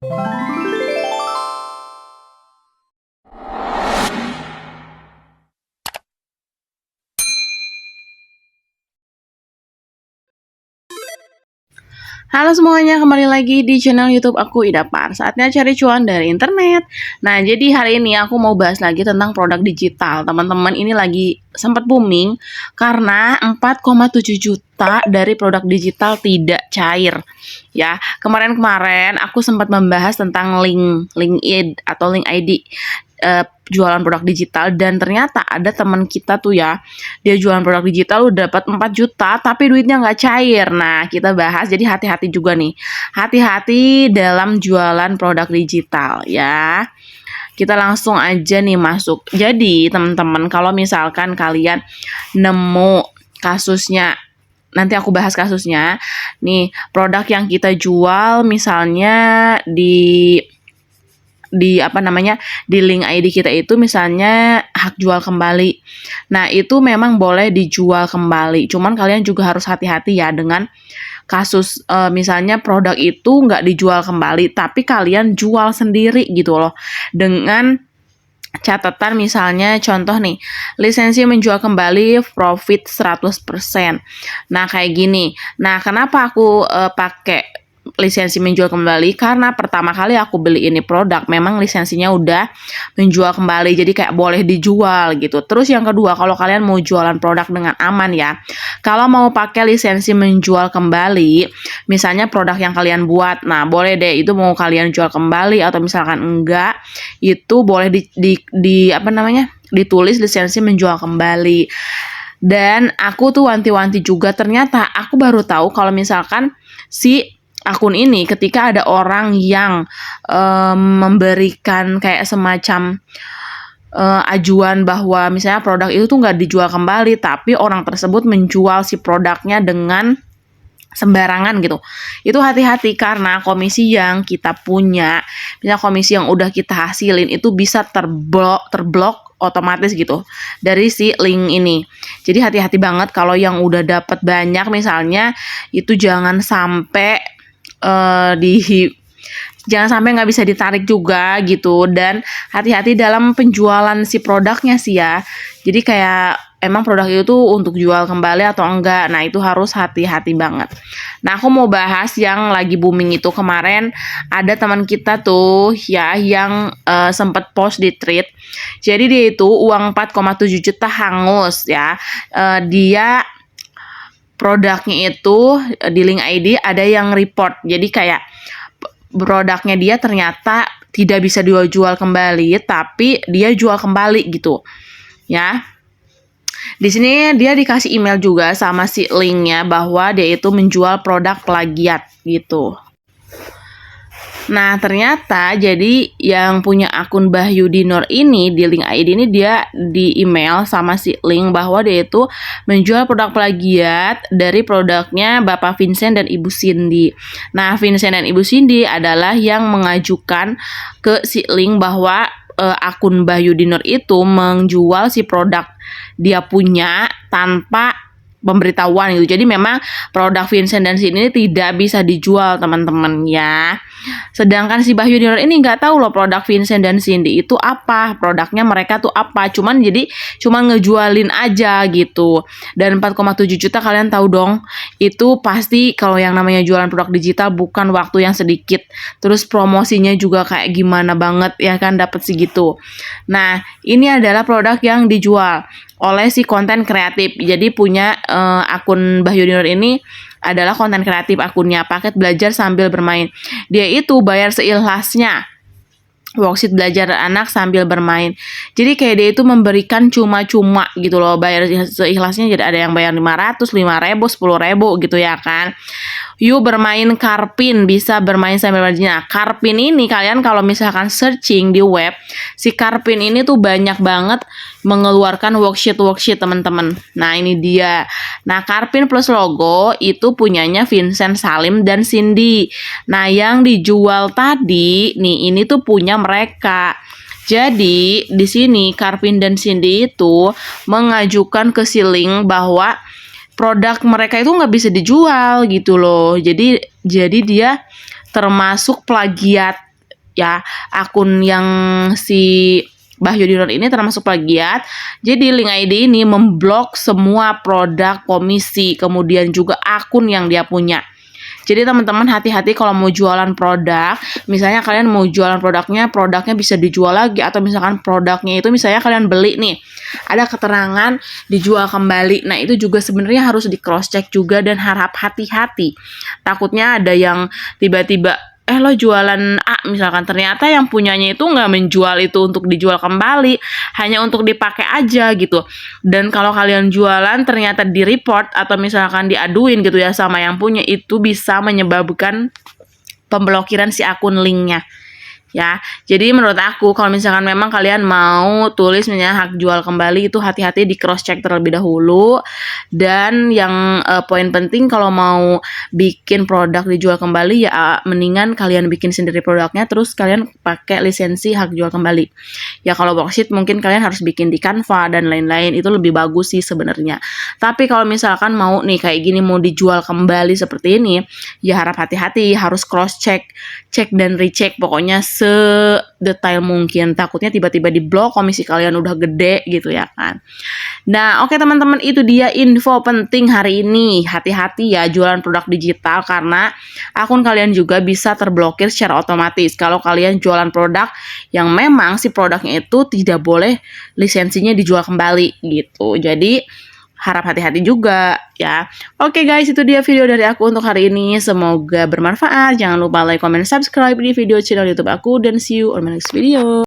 Halo semuanya, kembali lagi di channel YouTube aku Idapar. Saatnya cari cuan dari internet. Nah, jadi hari ini aku mau bahas lagi tentang produk digital. Teman-teman, ini lagi sempat booming karena 4,7 juta dari produk digital tidak cair. Ya, kemarin-kemarin aku sempat membahas tentang link ID jualan produk digital, dan ternyata ada teman kita tuh ya, dia jualan produk digital udah dapat 4 juta tapi duitnya nggak cair. Nah, kita bahas, jadi hati-hati juga nih, hati-hati dalam jualan produk digital ya. Kita langsung aja nih masuk. Jadi teman-teman, kalau misalkan kalian nemu kasusnya, nanti aku bahas kasusnya nih, produk yang kita jual misalnya di link ID kita itu misalnya hak jual kembali. Nah, itu memang boleh dijual kembali. Cuman kalian juga harus hati-hati ya dengan kasus misalnya produk itu nggak dijual kembali tapi kalian jual sendiri gitu loh. Dengan catatan misalnya contoh nih, lisensi menjual kembali profit 100%. Nah, kayak gini. Nah, kenapa aku pakai lisensi menjual kembali? Karena pertama kali aku beli ini produk memang lisensinya udah menjual kembali, jadi kayak boleh dijual gitu. Terus yang kedua, kalau kalian mau jualan produk dengan aman ya, kalau mau pakai lisensi menjual kembali, misalnya produk yang kalian buat, nah boleh deh itu mau kalian jual kembali, atau misalkan enggak, itu boleh ditulis lisensi menjual kembali. Dan aku tuh wanti-wanti juga, ternyata aku baru tahu kalau misalkan si akun ini ketika ada orang yang memberikan kayak semacam ajuan bahwa misalnya produk itu tuh nggak dijual kembali, tapi orang tersebut menjual si produknya dengan sembarangan gitu. Itu hati-hati, karena komisi yang kita punya, misalnya komisi yang udah kita hasilin itu bisa terblok otomatis gitu dari si link ini. Jadi hati-hati banget kalau yang udah dapat banyak misalnya, itu jangan sampai jangan sampai nggak bisa ditarik juga gitu. Dan hati-hati dalam penjualan si produknya sih ya. Jadi kayak emang produk itu tuh untuk jual kembali atau enggak. Nah, itu harus hati-hati banget. Nah, aku mau bahas yang lagi booming itu. Kemarin ada teman kita tuh ya yang sempat post di thread. Jadi dia itu uang 4,7 juta hangus ya. Dia produknya itu di link ID ada yang report. Jadi kayak produknya dia ternyata tidak bisa dijual kembali, tapi dia jual kembali gitu. Ya. Di sini dia dikasih email juga sama si linknya bahwa dia itu menjual produk plagiat gitu. Nah, ternyata jadi yang punya akun Bahyudinor ini di link ID ini, dia di email sama si link bahwa dia itu menjual produk plagiat dari produknya Bapak Vincent dan Ibu Cindy. Nah, Vincent dan Ibu Cindy adalah yang mengajukan ke si link bahwa akun Bahyudinor itu menjual si produk dia punya tanpa pemberitahuan gitu. Jadi memang produk Vincent dan Cindy ini tidak bisa dijual, teman-teman ya. Sedangkan si Bahyudinor ini nggak tahu loh produk Vincent dan Cindy itu apa, produknya mereka tuh apa. Cuman ngejualin aja gitu. Dan 4,7 juta kalian tahu dong, itu pasti kalau yang namanya jualan produk digital bukan waktu yang sedikit. Terus promosinya juga kayak gimana banget ya kan, dapat segitu. Nah, ini adalah produk yang dijual oleh si konten kreatif. Jadi punya akun Bahyudinor ini adalah konten kreatif, akunnya paket belajar sambil bermain. Dia itu bayar seikhlasnya, worksheet belajar anak sambil bermain. Jadi kayak dia itu memberikan cuma-cuma gitu loh, bayar seikhlasnya. Jadi ada yang bayar 500, 5.000, 10.000 gitu ya kan. Yuk bermain Karpin, bisa bermain sambil belajar. Nah, Karpin ini kalian kalau misalkan searching di web, si Karpin ini tuh banyak banget mengeluarkan worksheet teman-teman. Nah, ini dia. Nah, Karpin plus logo itu punyanya Vincent Salim dan Cindy. Nah, yang dijual tadi nih, ini tuh punya mereka. Jadi di sini Karpin dan Cindy itu mengajukan ke si link bahwa produk mereka itu nggak bisa dijual gitu loh. Jadi dia termasuk plagiat ya akun yang si Bahyudinur ini termasuk plagiat. Jadi link ID ini memblok semua produk komisi, kemudian juga akun yang dia punya. Jadi teman-teman hati-hati kalau mau jualan produk, misalnya kalian mau jualan produknya bisa dijual lagi, atau misalkan produknya itu misalnya kalian beli nih, ada keterangan dijual kembali. Nah itu juga sebenarnya harus di cross check juga dan harap hati-hati. Takutnya ada yang tiba-tiba lo jualan A misalkan, ternyata yang punyanya itu nggak menjual itu untuk dijual kembali, hanya untuk dipakai aja gitu. Dan kalau kalian jualan ternyata di report atau misalkan diaduin gitu ya sama yang punya, itu bisa menyebabkan pemblokiran si akun linknya. Ya, jadi menurut aku kalau misalkan memang kalian mau tulis misalnya hak jual kembali, itu hati-hati di cross check terlebih dahulu. Dan yang poin penting kalau mau bikin produk dijual kembali ya mendingan kalian bikin sendiri produknya, terus kalian pakai lisensi hak jual kembali. Ya kalau worksheet mungkin kalian harus bikin di Canva dan lain-lain, itu lebih bagus sih sebenarnya. Tapi kalau misalkan mau nih kayak gini mau dijual kembali seperti ini, ya harap hati-hati, harus cross check, cek dan recheck pokoknya sedetail mungkin. Takutnya tiba-tiba di blok komisi kalian udah gede gitu ya kan. Nah oke teman-teman, itu dia info penting hari ini. Hati-hati ya jualan produk digital, karena akun kalian juga bisa terblokir secara otomatis kalau kalian jualan produk yang memang si produknya itu tidak boleh lisensinya dijual kembali gitu. Jadi harap hati-hati juga ya. Oke guys, itu dia video dari aku untuk hari ini. Semoga bermanfaat. Jangan lupa like, comment, subscribe di video channel YouTube aku, dan see you on my next video.